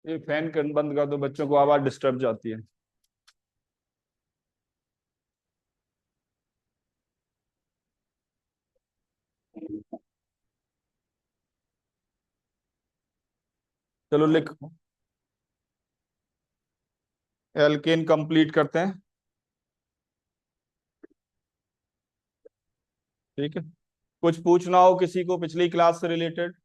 ये फैन बंद कर दो, बच्चों को आवाज डिस्टर्ब जाती है। चलो लिखो, एल्केन कंप्लीट करते हैं। ठीक है, कुछ पूछना हो किसी को पिछली क्लास से रिलेटेड?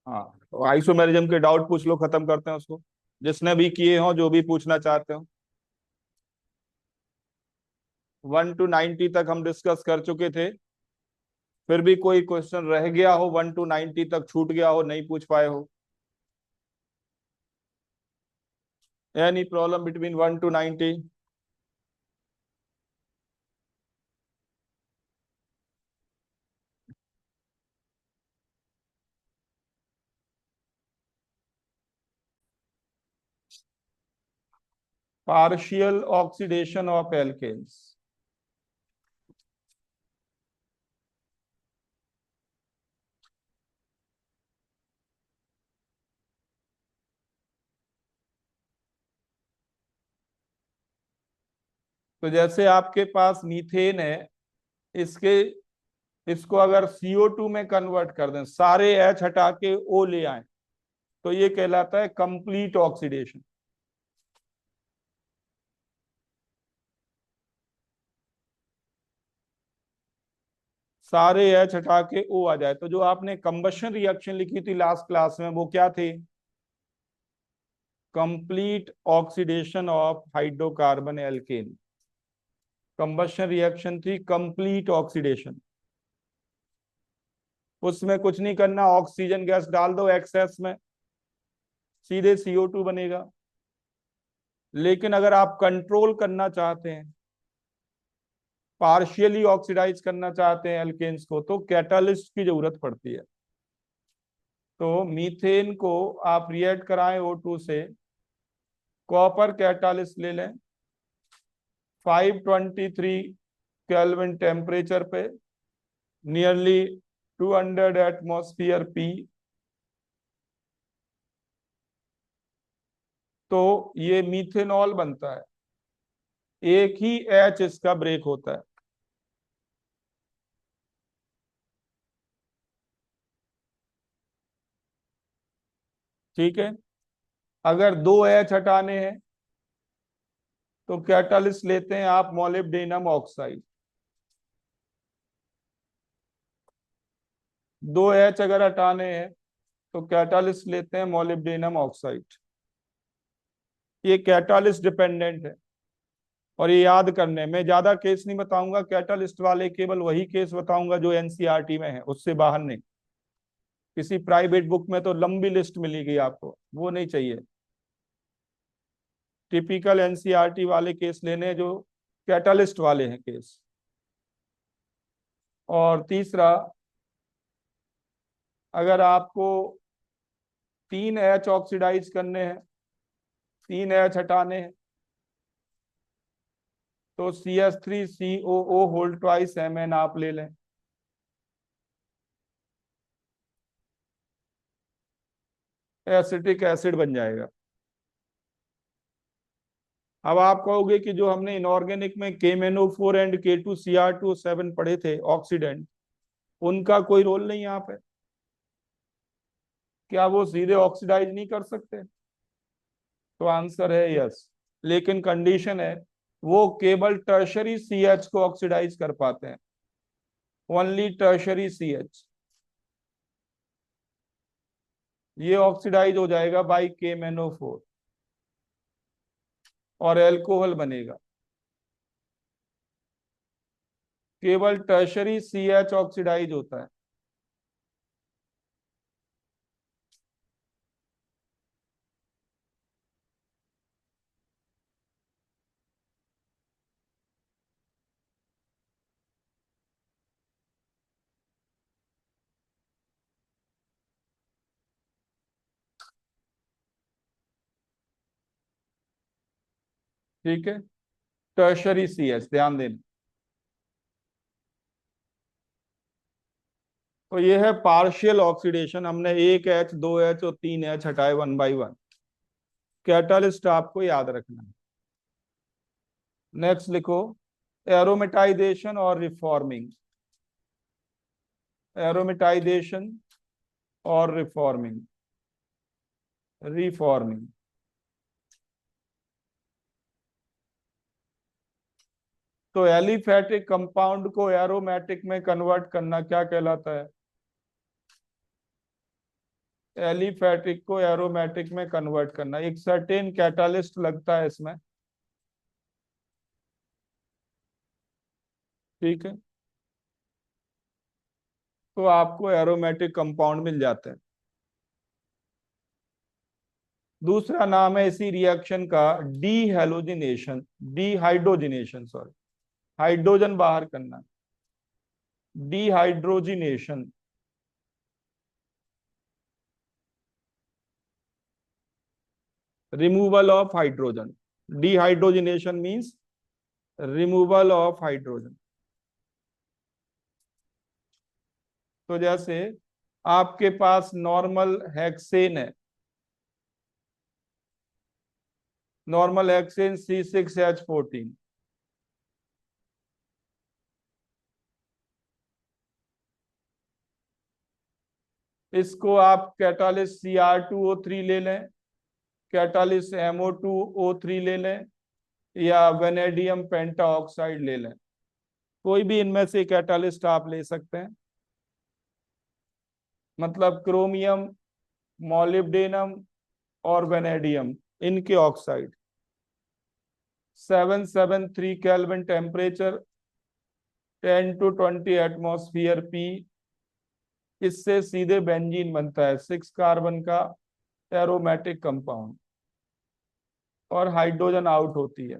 हाँ, तो आइसोमेरिज्म के डाउट पूछ लो, खत्म करते हैं उसको, जिसने भी किए हो, जो भी पूछना चाहते हो। 1 to 90 तक हम डिस्कस कर चुके थे। फिर भी कोई क्वेश्चन रह गया हो, 1 to 90 तक छूट गया हो, नहीं पूछ पाए हो? Any problem between 1 to 90? Partial oxidation of alkanes. तो जैसे आपके पास मीथेन है, इसके इसको अगर CO2 में कन्वर्ट कर दें, सारे H हटा के O ले आए, तो ये कहलाता है कंप्लीट ऑक्सीडेशन। सारे H हटा के O आ जाए, तो जो आपने कंबशन रिएक्शन लिखी थी लास्ट क्लास में, वो क्या थी? Complete oxidation of hydrocarbon alkane. Combustion reaction थी कंप्लीट ऑक्सीडेशन। उसमें कुछ नहीं करना, ऑक्सीजन गैस डाल दो एक्सेस में, सीधे CO2 बनेगा। लेकिन अगर आप कंट्रोल करना चाहते हैं, पार्शियली ऑक्सीडाइज करना चाहते हैं एल्केन्स को, तो कैटालिस्ट की जरूरत पड़ती है। तो मीथेन को आप रिएक्ट कराएं O2 से, कॉपर कैटालिस्ट ले लें, 523 केल्विन टेम्परेचर पे, नियरली 200 एटमॉस्फेयर P। तो ये मीथेनॉल बनता है, एक ही H इसका ब्रेक होता है। ठीक है, अगर दो H हटाने हैं, तो कैटालिस्ट लेते हैं आप मोलिब्डेनम ऑक्साइड। दो H अगर हटाने हैं, तो कैटालिस्ट लेते हैं मोलिब्डेनम ऑक्साइड। ये कैटालिस्ट डिपेंडेंट है। और ये याद करने में ज्यादा केस नहीं बताऊंगा, कैटालिस्ट वाले केवल वही केस बताऊंगा जो NCERT में है, उससे बाहर नहीं। किसी प्राइवेट बुक में तो लंबी लिस्ट मिलेगी आपको, वो नहीं चाहिए। टिपिकल NCERT वाले केस लेने हैं, जो कैटालिस्ट वाले हैं केस। और तीसरा, अगर आपको 3 H ऑक्सीडाइज करने हैं, 3 H हटाने हैं, तो CH3COO होल ट्वाइस Mn आप ले लें। एसिटिक एसिड बन जाएगा। अब आप कहोगे कि जो हमने इनऑर्गेनिक में KMnO4 एंड K2Cr2O7 पढ़े थे ऑक्सीडेंट, उनका कोई रोल नहीं यहाँ पे, क्या वो सीधे ऑक्सीडाइज नहीं कर सकते? तो आंसर है यस। लेकिन कंडीशन है, वो केवल टर्शरी CH को ऑक्सीडाइज कर पाते हैं, ओनली टर्शरी CH। ये ऑक्सीडाइज हो जाएगा बाई KMnO4 और एल्कोहल बनेगा। केवल टर्शरी CH ऑक्सीडाइज होता है। ठीक है, टर्शरी CH ध्यान देना। तो ये है पार्शियल ऑक्सीडेशन, हमने एक एच, दो एच और तीन एच हटाए वन बाई वन। कैटालिस्ट आपको याद रखना है। नेक्स्ट लिखो, एरोमेटाइजेशन और रिफॉर्मिंग। एरोमेटाइजेशन और रिफॉर्मिंग। रिफॉर्मिंग। तो एलिफैटिक कंपाउंड को एरोमेटिक में कन्वर्ट करना क्या कहलाता है? एलिफैटिक को एरोमेटिक में कन्वर्ट करना, एक सर्टेन कैटालिस्ट लगता है इसमें। ठीक है, तो आपको एरोमेटिक कंपाउंड मिल जाते हैं। दूसरा नाम है इसी रिएक्शन का D halogenation, D hydrogenation, sorry, hydrogen बाहर करना, D hydrogenation. Removal of hydrogen. Dehydrogenation means removal of hydrogen. तो जैसे आपके पास नॉर्मल हेक्सेन है, नॉर्मल हेक्सेन C6H14, इसको आप कैटालिस्ट Cr2O3 ले लें, कैटालिस्ट MO2O3 ले लें, या वेनेडियम पेंटा ऑक्साइड ले लें। कोई भी इनमें से कैटालिस्ट आप ले सकते हैं। मतलब क्रोमियम, मॉलिब्डेनम और वेनेडियम, इनके oxide. 773 kelvin temperature, 10 to 20 atmosphere P, इससे सीधे बेंजीन बनता है, 6 कार्बन का एरोमेटिक कंपाउंड, और हाइड्रोजन आउट होती है।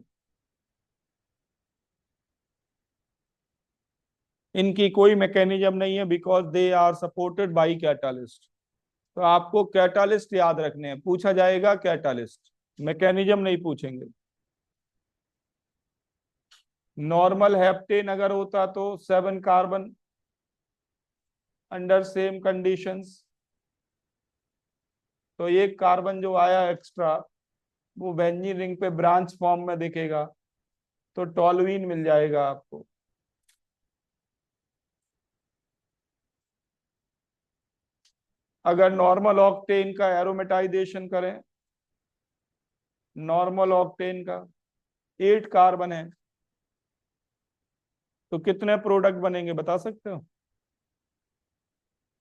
इनकी कोई मैकेनिज्म नहीं है, because they are supported by catalyst. तो आपको कैटालिस्ट याद रखने हैं, पूछा जाएगा कैटालिस्ट, मैकेनिज्म नहीं पूछेंगे। नॉर्मल हेप्टेन अगर होता तो 7 कार्बन अंडर सेम कंडीशंस, तो एक कार्बन जो आया एक्स्ट्रा वो बेंजीन रिंग पे ब्रांच फॉर्म में दिखेगा, तो टॉलुईन मिल जाएगा आपको। अगर नॉर्मल ऑक्टेन का एरोमेटाइजेशन करें, नॉर्मल ऑक्टेन का 8 कार्बन है, तो कितने प्रोडक्ट बनेंगे बता सकते हो?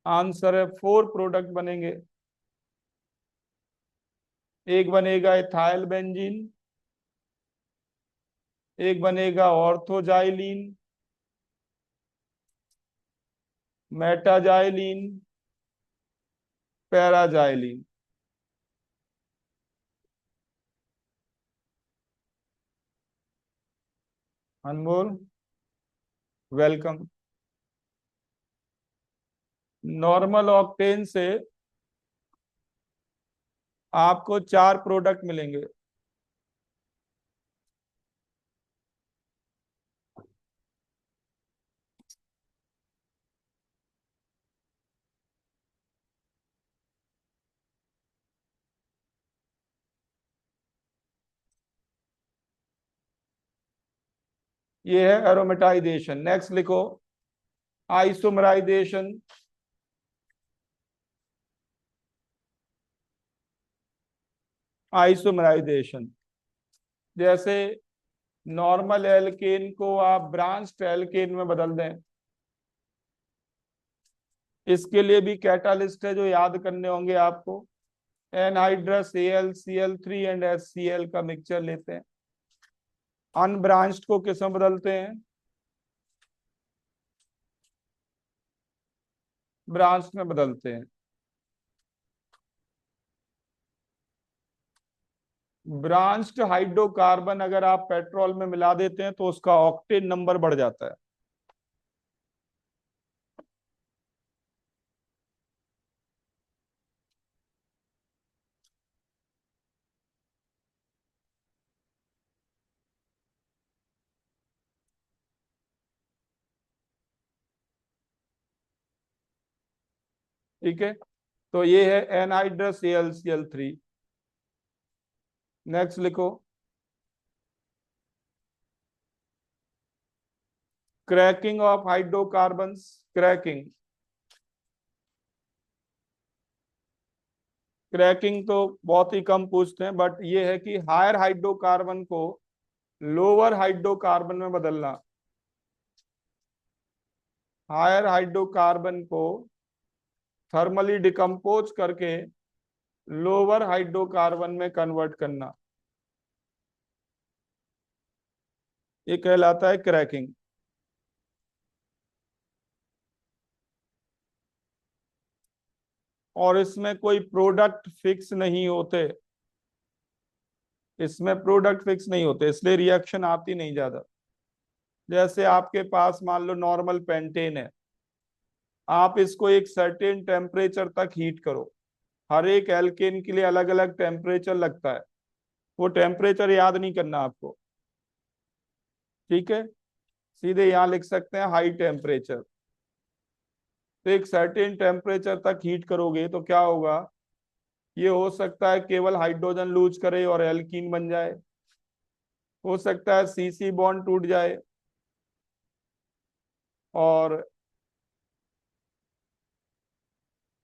आंसर है 4 प्रोडक्ट बनेंगे। एक बनेगा इथाइल बेंजीन, एक बनेगा ऑर्थोजाइलिन, मेटाजाइलिन, पैराजाइलिन। अनमोल, वेलकम। नॉर्मल ऑक्टेन से आपको 4 प्रोडक्ट मिलेंगे। ये है एरोमेटाइजेशन। नेक्स्ट लिखो, आइसोमराइजेशन। आइसोमराइजेशन, जैसे नॉर्मल एल्केन को आप ब्रांच्ड एल्केन में बदल दें। इसके लिए भी कैटालिस्ट है जो याद करने होंगे आपको। एनहाइड्रस AlCl3 एंड HCl का मिक्सचर लेते हैं। अनब्रांच्ड को किस में बदलते हैं? ब्रांच में बदलते हैं। ब्रांच्ड हाइड्रोकार्बन अगर आप पेट्रोल में मिला देते हैं तो उसका ऑक्टेन नंबर बढ़ जाता है। ठीक है, तो ये है एनहाइड्रस AlCl3। नेक्स्ट लिखो, cracking of hydrocarbons. Cracking, cracking तो बहुत ही कम पूछते हैं, बट ये है कि हायर हाइड्रोकार्बन को लोअर हाइड्रोकार्बन में बदलना। हायर हाइड्रोकार्बन को थर्मली डिकम्पोज करके लोअर हाइड्रोकार्बन में कन्वर्ट करना, ये कहलाता है क्रैकिंग। और इसमें कोई प्रोडक्ट फिक्स नहीं होते, इसमें प्रोडक्ट फिक्स नहीं होते, इसलिए रिएक्शन आती नहीं ज्यादा। जैसे आपके पास मान लो नॉर्मल पेंटेन है, आप इसको एक सर्टेन टेम्परेचर तक हीट करो, हर एक एल्केन के लिए अलग अलग टेम्परेचर लगता है, वो टेम्परेचर याद नहीं करना आपको, ठीक है, सीधे यहाँ लिख सकते हैं हाई टेम्परेचर। तो एक सर्टेन टेम्परेचर तक हीट करोगे तो क्या होगा, ये हो सकता है केवल हाइड्रोजन लूज करे और एल्कीन बन जाए, हो सकता है CC बॉन्ड टूट जाए और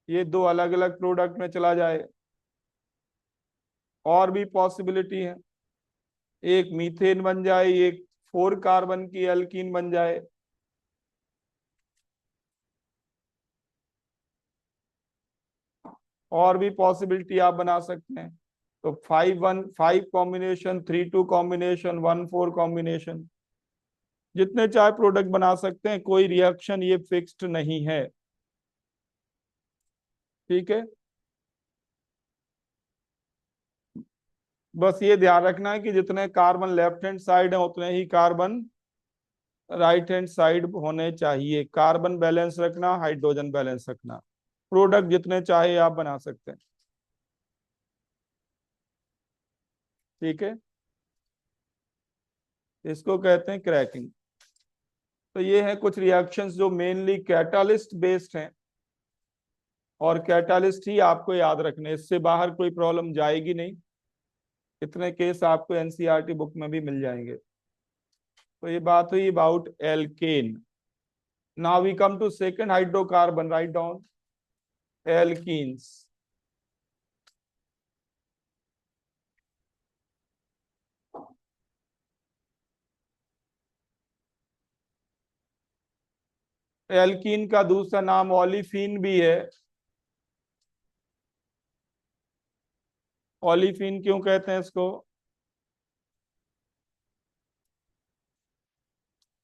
ये दो अलग अलग प्रोडक्ट में चला जाए। और भी पॉसिबिलिटी है, एक मीथेन बन जाए, एक 4 कार्बन की एल्कीन बन जाए। और भी पॉसिबिलिटी आप बना सकते हैं, तो 5-1-5 कॉम्बिनेशन, 3-2 कॉम्बिनेशन, 1-4 कॉम्बिनेशन, जितने चाहे प्रोडक्ट बना सकते हैं, कोई रिएक्शन ये फिक्स्ड नहीं है, ठीक है। बस ये ध्यान रखना है कि जितने कार्बन लेफ्ट हैंड साइड है उतने ही कार्बन राइट हैंड साइड होने चाहिए। कार्बन बैलेंस रखना, हाइड्रोजन बैलेंस रखना, प्रोडक्ट जितने चाहे आप बना सकते हैं, ठीक है। इसको कहते हैं क्रैकिंग। तो ये है कुछ रिएक्शंस जो मेनली कैटालिस्ट बेस्ड हैं, और कैटालिस्ट ही आपको याद रखने, इससे बाहर कोई प्रॉब्लम जाएगी नहीं। इतने केस आपको एनसीईआरटी बुक में भी मिल जाएंगे। तो ये बात हुई about alkane. Now we come to second hydrocarbon, write down alkenes. Alkene का दूसरा नाम ओलिफिन भी है। ओलिफिन क्यों कहते हैं इसको,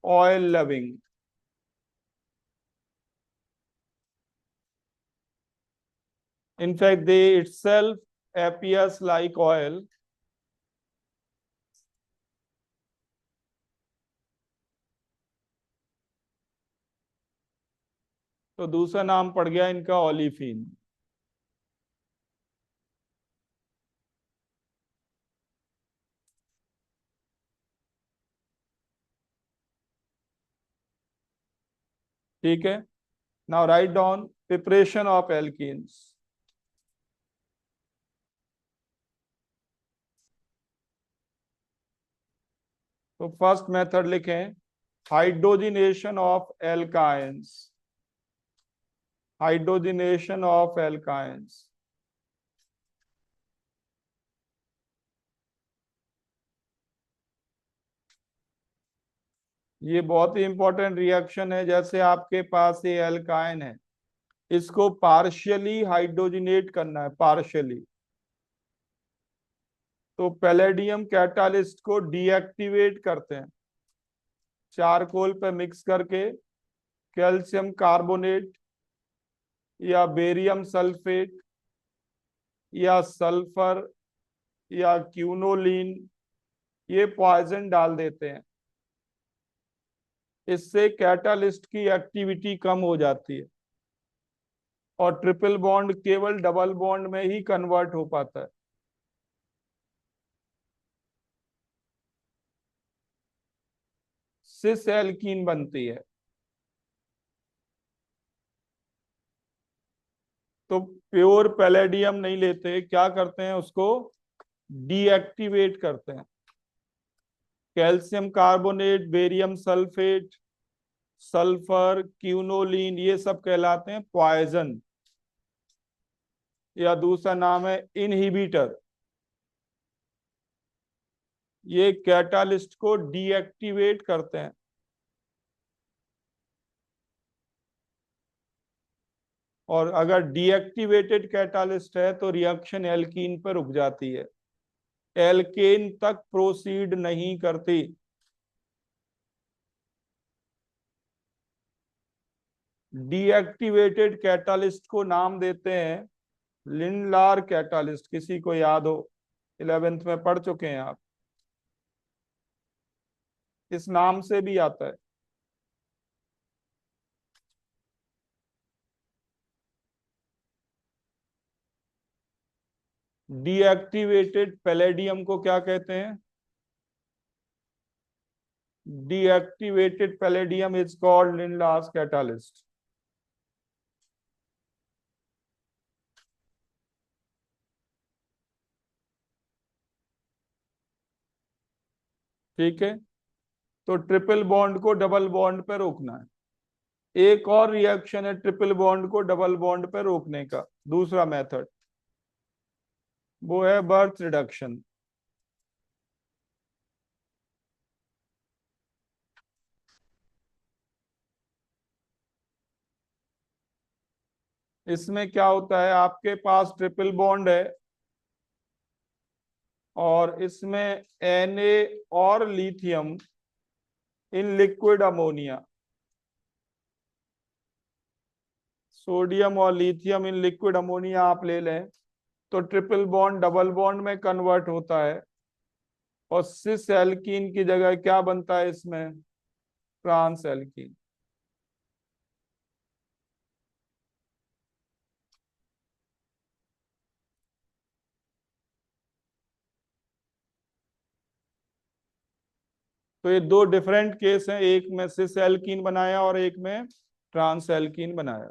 oil loving. In fact, they itself appears like oil. तो दूसरा नाम पड़ गया इनका ओलिफिन। ठीक है, now write down preparation of alkenes. तो फर्स्ट मेथड लिखें, hydrogenation of alkynes. Hydrogenation of alkynes, ये बहुत ही इंपॉर्टेंट रिएक्शन है। जैसे आपके पास ये एल्काइन है, इसको पार्शियली हाइड्रोजिनेट करना है, पार्शियली। तो पैलेडियम कैटालिस्ट को डीएक्टिवेट करते हैं, चारकोल पे मिक्स करके कैल्शियम कार्बोनेट या बेरियम सल्फेट या सल्फर या क्यूनोलिन, ये पॉइजन डाल देते हैं। इससे कैटालिस्ट की एक्टिविटी कम हो जाती है और ट्रिपल बॉन्ड केवल डबल बॉन्ड में ही कन्वर्ट हो पाता है। सिस एल्कीन बनती है। तो प्योर पैलेडियम नहीं लेते, क्या करते हैं उसको डीएक्टिवेट करते हैं। Calcium carbonate, barium sulphate, sulphur, quinoline, ये सब कहलाते हैं पॉइजन, या दूसरा नाम है इनहिबिटर। ये कैटालिस्ट को डीएक्टिवेट करते हैं। और अगर डीएक्टिवेटेड कैटालिस्ट है तो रिएक्शन एल्कीन पर रुक जाती है, एल्केन तक प्रोसीड नहीं करती। डीएक्टिवेटेड कैटालिस्ट को नाम देते हैं लिंडलार कैटालिस्ट। किसी को याद हो, 11th में पढ़ चुके हैं आप, इस नाम से भी आता है। डीएक्टिवेटेड पैलेडियम को क्या कहते हैं? Deactivated palladium is called Lindlar's catalyst. ठीक है, तो ट्रिपल बॉन्ड को डबल बॉन्ड पे रोकना है। एक और रिएक्शन है ट्रिपल बॉन्ड को डबल बॉन्ड पे रोकने का, दूसरा मेथड, वो है बर्थ रिडक्शन। इसमें क्या होता है, आपके पास ट्रिपल बॉन्ड है और इसमें Na और lithium in liquid ammonia, sodium और लिथियम इन लिक्विड अमोनिया आप ले लें, तो ट्रिपल बॉन्ड डबल बॉन्ड में कन्वर्ट होता है और सिस एल्कीन की जगह क्या बनता है इसमें, ट्रांस एल्कीन। तो ये दो डिफरेंट केस हैं, एक में सिस एल्कीन बनाया और एक में ट्रांस एल्कीन बनाया।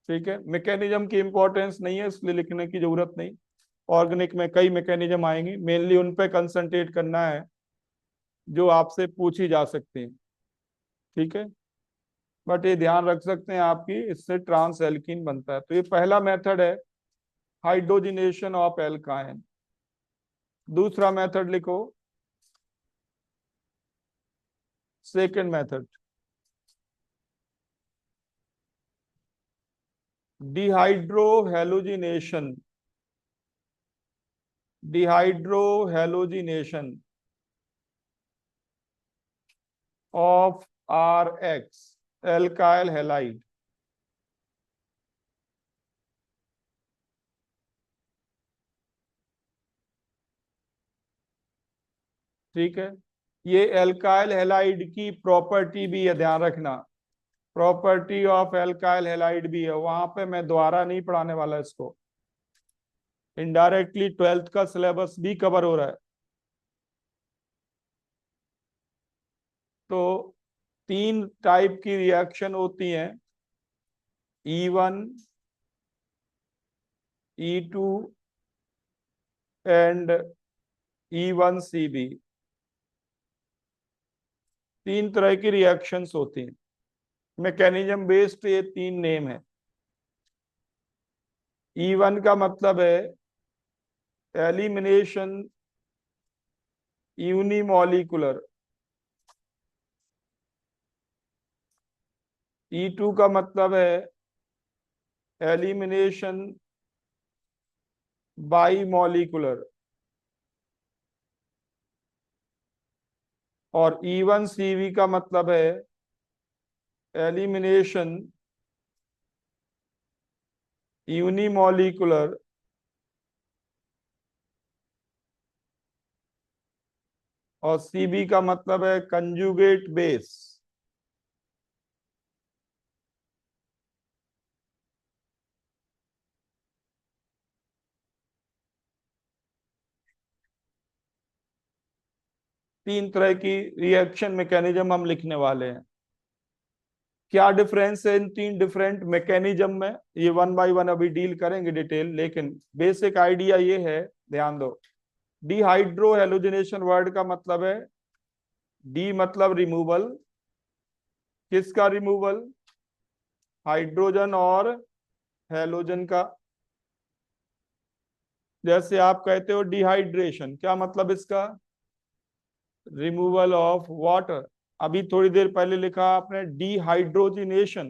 ठीक है, मैकेनिज्म की इंपॉर्टेंस नहीं है इसलिए लिखने की जरूरत नहीं। ऑर्गेनिक में कई मैकेनिज्म आएंगी, मेनली उन पे कंसंट्रेट करना है जो आपसे पूछी जा सकती हैं। ठीक है, बट ये ध्यान रख सकते हैं आपकी, इससे ट्रांस एल्कीन बनता है। तो ये पहला मेथड है, हाइड्रोजिनेशन ऑफ एल्काइन। दूसरा मेथड लिखो, second method, dehydro halogenation. Dehydro halogenation of RX, alkyl halide. ठीक है, ये एल्काइल हैलाइड की प्रॉपर्टी भी है, ध्यान रखना, प्रॉपर्टी ऑफ एल्काइल हैलाइड भी है। वहां पे मैं दोबारा नहीं पढ़ाने वाला इसको, इनडायरेक्टली 12th का सिलेबस भी कवर हो रहा है। तो तीन टाइप की रिएक्शन होती हैं, E1, E2 एंड E1CB। तीन तरह की रिएक्शंस होती हैं, मैकेनिज्म बेस्ड ये तीन नेम है। E1 का मतलब है एलिमिनेशन यूनिमॉलिकुलर। E2 का मतलब है एलिमिनेशन बाई मॉलिकुलर। और E1CB का मतलब है एलिमिनेशन यूनिमॉलिकुलर और CB का मतलब है कंजुगेट बेस। तीन तरह की रिएक्शन मैकेनिज्म हम लिखने वाले हैं। क्या डिफरेंस है इन तीन डिफरेंट मैकेनिज्म में, ये वन बाय वन अभी डील करेंगे डिटेल, लेकिन बेसिक आइडिया ये है, ध्यान दो। डिहाइड्रो हेलोजिनेशन वर्ड का मतलब है, डी मतलब रिमूवल, किसका रिमूवल, हाइड्रोजन और हेलोजन का। जैसे आप कहते हो डिहाइड्रेशन, क्या मतलब इसका, रिमूवल ऑफ वाटर। अभी थोड़ी देर पहले लिखा आपने डिहाइड्रोजिनेशन,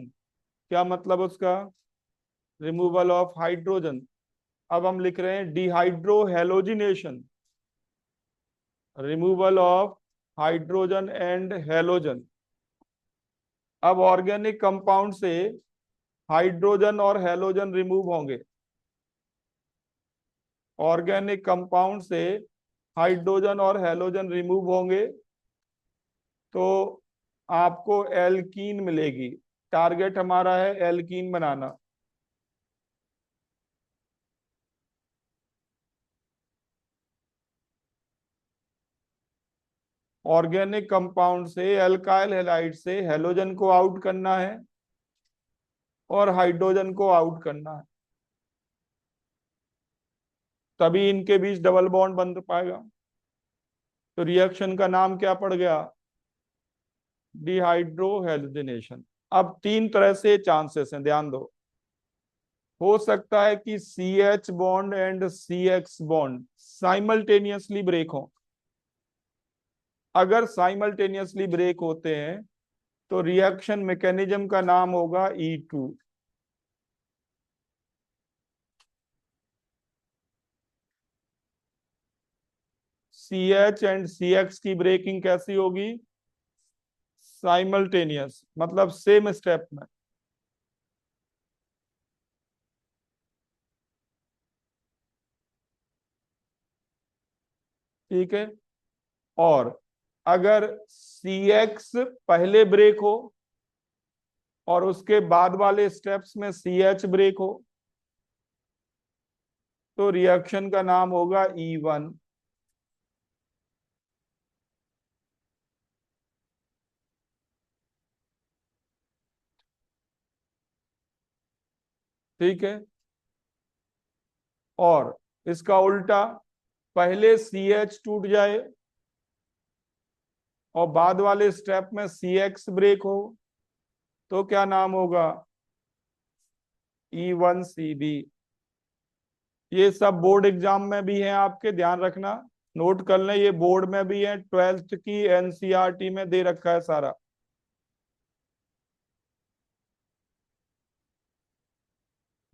क्या मतलब उसका, रिमूवल ऑफ हाइड्रोजन। अब हम लिख रहे हैं dehydro halogenation, removal of hydrogen and halogen. अब ऑर्गेनिक कंपाउंड से हाइड्रोजन और हेलोजन रिमूव होंगे, ऑर्गेनिक कंपाउंड से हाइड्रोजन और हेलोजन रिमूव होंगे तो आपको एल्कीन मिलेगी। टारगेट हमारा है एल्कीन बनाना। ऑर्गेनिक कंपाउंड से, एल्काइल हैलाइड से हेलोजन को आउट करना है और हाइड्रोजन को आउट करना है, तभी इनके बीच डबल बॉन्ड बन पाएगा। तो रिएक्शन का नाम क्या पड़ गया, डिहाइड्रोहेलोजिनेशन। अब तीन तरह से चांसेस हैं, ध्यान दो। हो सकता है कि C H bond and C X bond simultaneously break हो। अगर साइमल्टेनियसली ब्रेक होते हैं तो रिएक्शन मैकेनिज्म का नाम होगा E2। C H and C X की ब्रेकिंग कैसी होगी, साइमल्टेनियस, मतलब सेम स्टेप में। ठीक है। और अगर सी एक्स पहले ब्रेक हो और उसके बाद वाले स्टेप्स में सी एच ब्रेक हो तो रिएक्शन का नाम होगा E1। ठीक है। और इसका उल्टा, पहले सी एच टूट जाए और बाद वाले स्टेप में सी एक्स ब्रेक हो तो क्या नाम होगा, E1CB। ये सब बोर्ड एग्जाम में भी है आपके, ध्यान रखना, नोट कर लें, ये बोर्ड में भी है, 12th की एनसीईआरटी में दे रखा है सारा।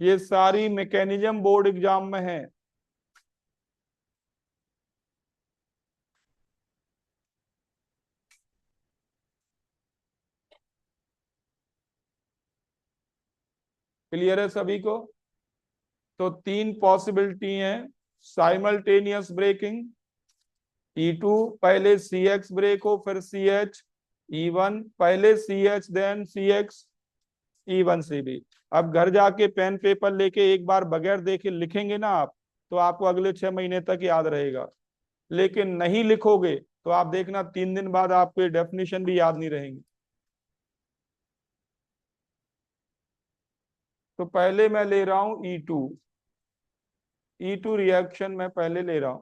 ये सारी मैकेनिज्म बोर्ड एग्जाम में है। क्लियर है सभी को। तो तीन पॉसिबिलिटी हैं, साइमल्टेनियस ब्रेकिंग, E2 पहले सी एक्स ब्रेक हो फिर सी एच, E1 पहले सी एच देन सी एक्स, E1CB। अब घर जाके पेन पेपर लेके एक बार बगैर देखे लिखेंगे ना आप, तो आपको अगले 6 महीने तक याद रहेगा। लेकिन नहीं लिखोगे तो आप देखना 3 दिन बाद आपको डेफिनेशन भी याद नहीं रहेंगी। तो पहले मैं ले रहा हूं E2, E2 रिएक्शन मैं पहले ले रहा हूं।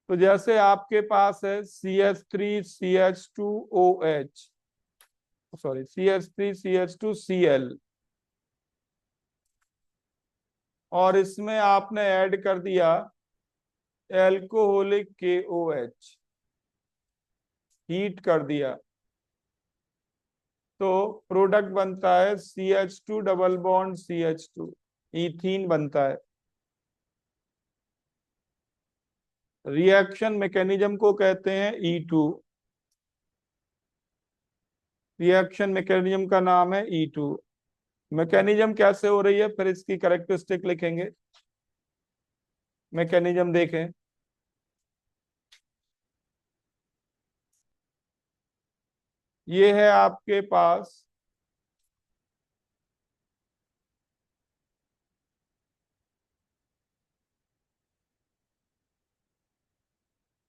तो जैसे आपके पास है CH3CH2OH, सॉरी CH3CH2Cl, और इसमें आपने ऐड कर दिया एल्कोहलिक KOH, हीट कर दिया तो प्रोडक्ट बनता है CH2 double bond CH2, ethene बनता है। रिएक्शन मैकेनिज्म को कहते हैं E2, रिएक्शन मैकेनिज्म का नाम है E2। मैकेनिज्म कैसे हो रही है फिर इसकी कैरेक्टरिस्टिक लिखेंगे। मैकेनिज्म देखें, ये है आपके पास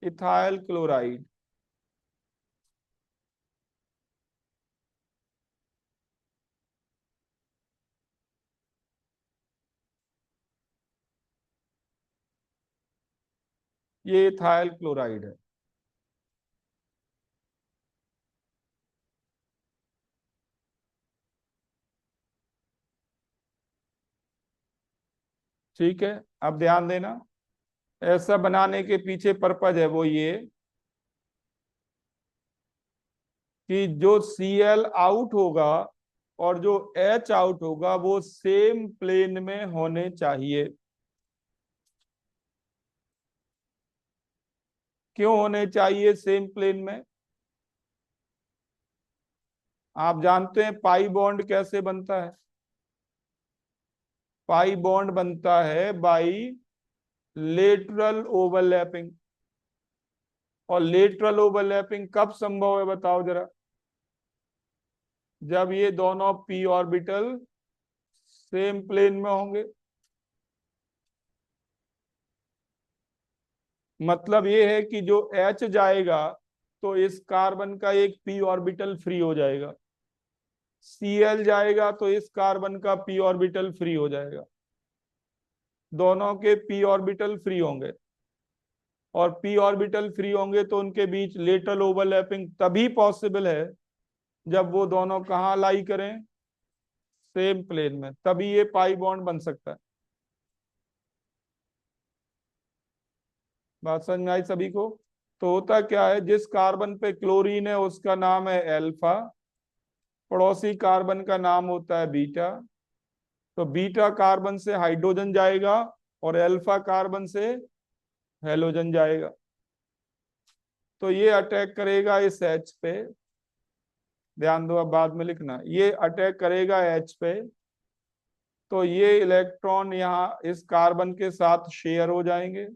इथाइल क्लोराइड, ये इथाइल क्लोराइड है। ठीक है, अब ध्यान देना, ऐसा बनाने के पीछे पर्पज है वो ये कि जो Cl आउट होगा और जो H आउट होगा वो सेम प्लेन में होने चाहिए। क्यों होने चाहिए सेम प्लेन में? आप जानते हैं पाई बॉन्ड कैसे बनता है? पाई बॉन्ड बनता है बाई लेटरल ओवरलैपिंग। और लेटरल ओवरलैपिंग कब संभव है बताओ जरा? जब ये दोनों पी ऑर्बिटल सेम प्लेन में होंगे। मतलब ये है कि जो H जाएगा तो इस कार्बन का एक पी ऑर्बिटल फ्री हो जाएगा, Cl जाएगा तो इस कार्बन का पी ऑर्बिटल फ्री हो जाएगा, दोनों के पी ऑर्बिटल फ्री होंगे। और पी ऑर्बिटल फ्री होंगे तो उनके बीच लेटरल ओवरलैपिंग तभी पॉसिबल है जब वो दोनों कहाँ लाई करें, सेम प्लेन में, तभी ये पाई बॉन्ड बन सकता है। बात समझ में आई सभी को? तो होता क्या है, जिस कार्बन पे क्लोरीन है उसका नाम है अल्फा, पड़ोसी कार्बन का नाम होता है बीटा। तो बीटा कार्बन से हाइड्रोजन जाएगा और अल्फा कार्बन से हेलोजन जाएगा। तो ये अटैक करेगा इस H पे, ध्यान दो अब बाद में लिखना, ये अटैक करेगा H पे। तो ये इलेक्ट्रॉन यहाँ इस कार्बन के साथ शेयर हो जाएंगे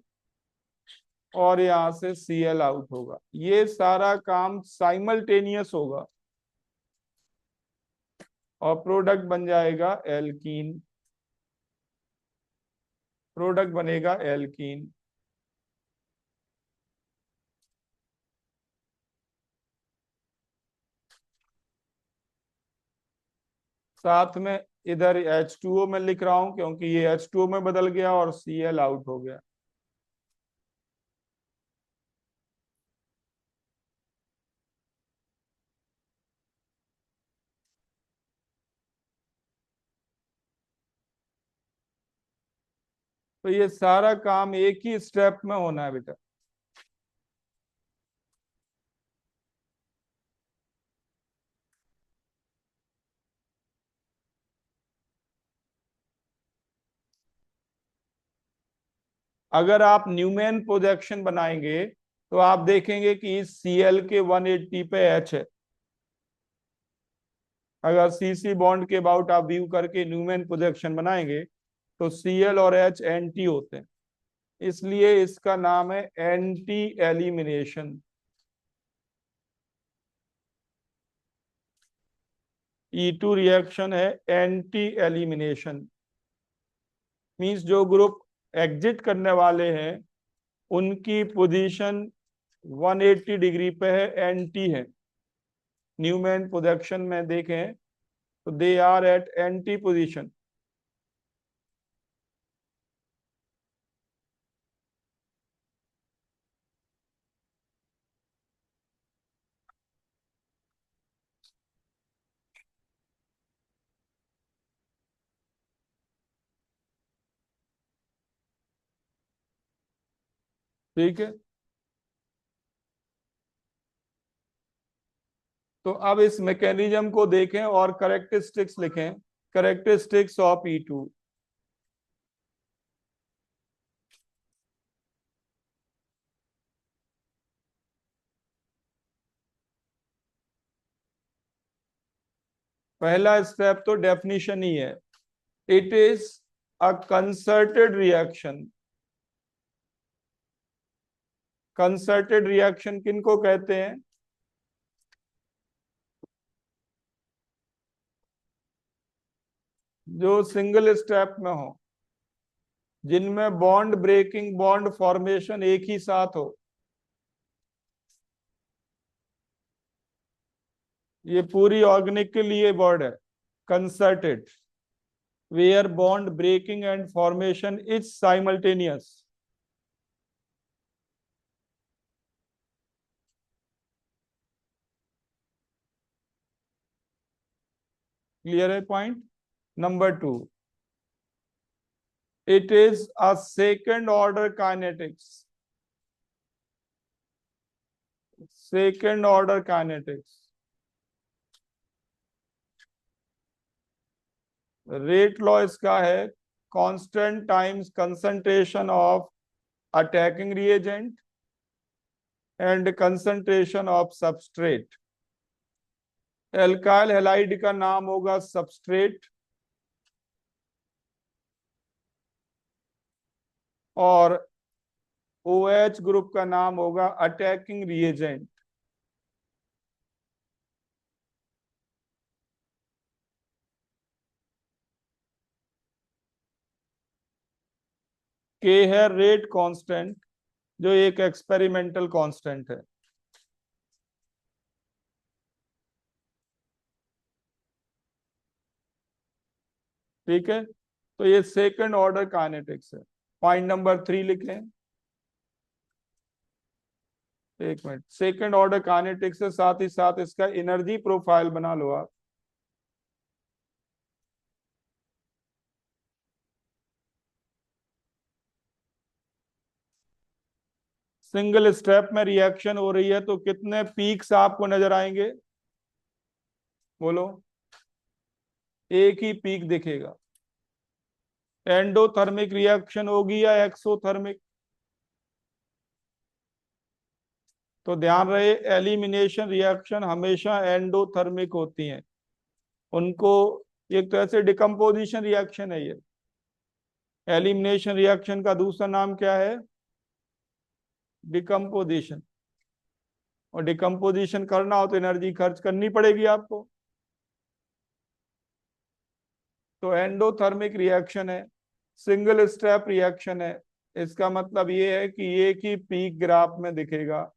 और यहाँ से Cl आउट होगा। ये सारा काम साइमल्टेनियस होगा और प्रोडक्ट बन जाएगा एल्कीन। प्रोडक्ट बनेगा एल्कीन। साथ में इधर H2O में लिख रहा हूं क्योंकि ये H2O में बदल गया और Cl आउट हो गया। तो ये सारा काम एक ही स्टेप में होना है बेटा। अगर आप न्यूमैन प्रोजेक्शन बनाएंगे तो आप देखेंगे कि इस Cl के 180 पे H है। अगर CC बॉन्ड के अबाउट आप व्यू करके न्यूमैन प्रोजेक्शन बनाएंगे तो Cl और H एंटी होते हैं, इसलिए इसका नाम है एंटी एलिमिनेशन। E2 रिएक्शन है एंटी एलिमिनेशन। मींस जो ग्रुप एग्जिट करने वाले हैं उनकी पोजीशन 180 डिग्री पे है, एंटी है। न्यूमैन प्रोजेक्शन में देखें तो they are at anti position. ठीक है, तो अब इस मैकेनिज्म को देखें और करेक्टरिस्टिक्स लिखें। Characteristics of E2। पहला स्टेप तो डेफिनेशन ही है। It is a concerted reaction. Concerted reaction किनको कहते हैं? जो सिंगल स्टेप में हो, जिनमें बॉन्ड ब्रेकिंग बॉन्ड फॉर्मेशन एक ही साथ हो। ये पूरी ऑर्गेनिक के लिए वर्ड है, concerted, where bond breaking and formation is simultaneous. Clear है point? Number 2, it is a second order kinetics. Second order kinetics. Rate law इसका है constant times concentration of attacking reagent and concentration of substrate. Alkyl halide का नाम होगा substrate और OH group का नाम होगा अटैकिंग रिएजेंट। के है रेट कांस्टेंट, जो एक एक्सपेरिमेंटल कांस्टेंट है। ठीक है, तो ये सेकंड ऑर्डर काइनेटिक्स है। पॉइंट नंबर 3 लिखें। एक मिनट, सेकंड ऑर्डर काइनेटिक्स से साथ ही साथ इसका एनर्जी प्रोफाइल बना लो आप। सिंगल स्टेप में रिएक्शन हो रही है तो कितने पीक्स आपको नजर आएंगे? बोलो। एक ही पीक दिखेगा। एंडोथर्मिक रिएक्शन होगी या एक्सोथर्मिक? तो ध्यान रहे, एलिमिनेशन रिएक्शन हमेशा एंडोथर्मिक होती हैं। उनको एक तरह से डिकम्पोजिशन रिएक्शन है ये। एलिमिनेशन रिएक्शन का दूसरा नाम क्या है? डिकम्पोजिशन। और डिकम्पोजिशन करना हो तो एनर्जी खर्च करनी पड़ेगी आपको। तो एंडोथर्मिक रिएक्शन है, सिंगल स्टेप रिएक्शन है। इसका मतलब ये है कि एक ही पीक ग्राफ में दिखेगा।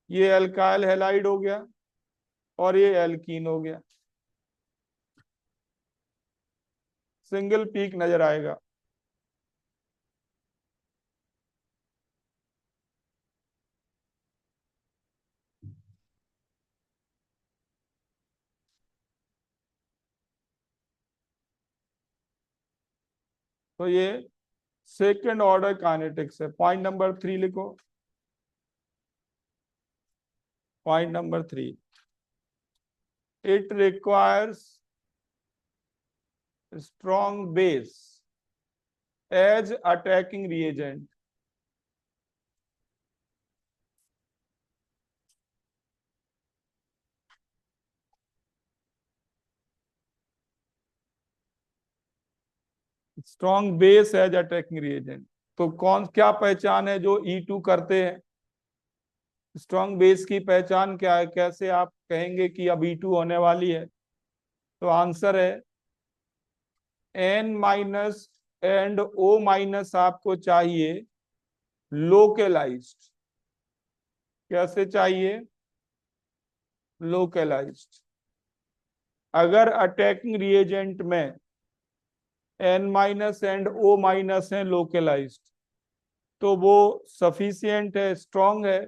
ये अल्काइल हैलाइड हो गया और ये एल्कीन हो गया, सिंगल पीक नजर आएगा। तो ये सेकेंड ऑर्डर काइनेटिक्स है। पॉइंट नंबर 3 लिखो। Point number 3, it requires strong base as attacking reagent. Strong base as attacking reagent, तो कौन क्या पहचान है जो E2 करते हैं? स्ट्रॉन्ग बेस की पहचान क्या है? कैसे आप कहेंगे कि अब E2 होने वाली है? तो आंसर है N- एंड O- आपको चाहिए लोकेलाइज्ड। कैसे चाहिए? लोकेलाइज्ड। अगर अटैकिंग रिएजेंट में N- एंड O- है लोकेलाइज्ड, तो वो सफिशियंट है, स्ट्रॉन्ग है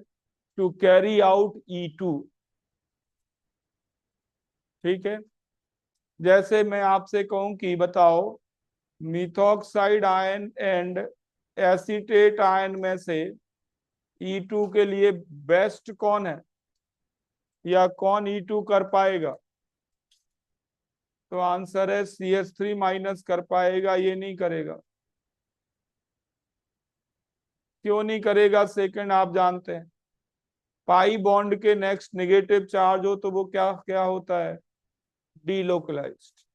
टू कैरी आउट E2। ठीक है, जैसे मैं आपसे कहूं कि बताओ methoxide ion and acetate ion में से E2 के लिए बेस्ट कौन है, या कौन E2 कर पाएगा? तो आंसर है CH3- कर पाएगा, ये नहीं करेगा। क्यों नहीं करेगा? सेकंड आप जानते हैं, पाई बॉन्ड के नेक्स्ट नेगेटिव चार्ज हो तो वो क्या क्या होता है? डीलोकलाइज्ड।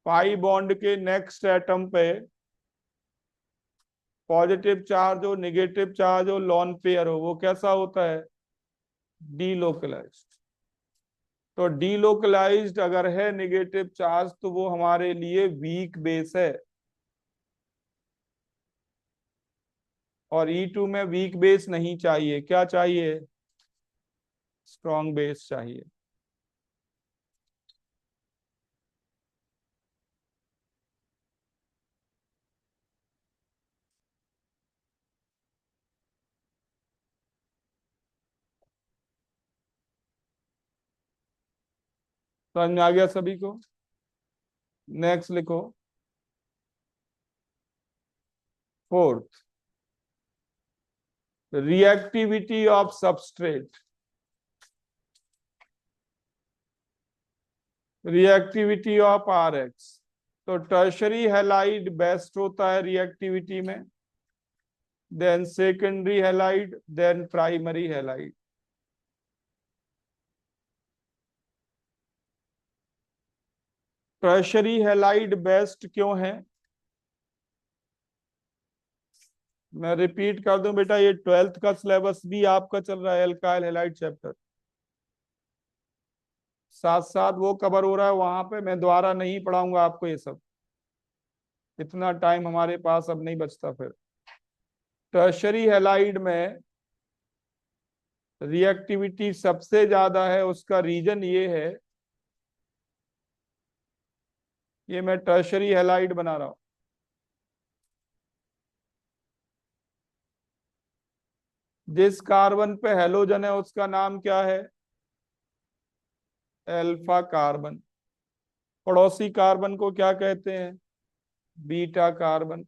पाई बॉन्ड के नेक्स्ट एटम पे पॉजिटिव चार्ज हो, नेगेटिव चार्ज हो, लॉन पेयर हो, वो कैसा होता है? डीलोकलाइज्ड। तो डीलोकलाइज्ड अगर है नेगेटिव चार्ज तो वो हमारे लिए वीक बेस है। और E2 में वीक बेस नहीं चाहिए, क्या चाहिए? स्ट्रॉन्ग बेस चाहिए। समझ में आ गया सभी को? नेक्स्ट लिखो, fourth, reactivity of substrate. Reactivity of R X. तो टर्शरी हैलाइड बेस्ट होता है रिएक्टिविटी में, then secondary halide, then primary halide. Tertiary halide best क्यों है? मैं रिपीट कर दूं बेटा, ये 12th का सिलेबस भी आपका चल रहा है, एल्काइल हैलाइड चैप्टर, साथ साथ वो कवर हो रहा है वहां पे। मैं दोबारा नहीं पढ़ाऊंगा आपको ये सब, इतना टाइम हमारे पास अब नहीं बचता। फिर टर्शरी हैलाइड में रिएक्टिविटी सबसे ज्यादा है, उसका रीजन ये है, ये मैं टर्शरी हैलाइड बना रहा हूं। जिस कार्बन पे हेलोजन है उसका नाम क्या है? Alpha carbon. पड़ोसी कार्बन को क्या कहते हैं? Beta carbon.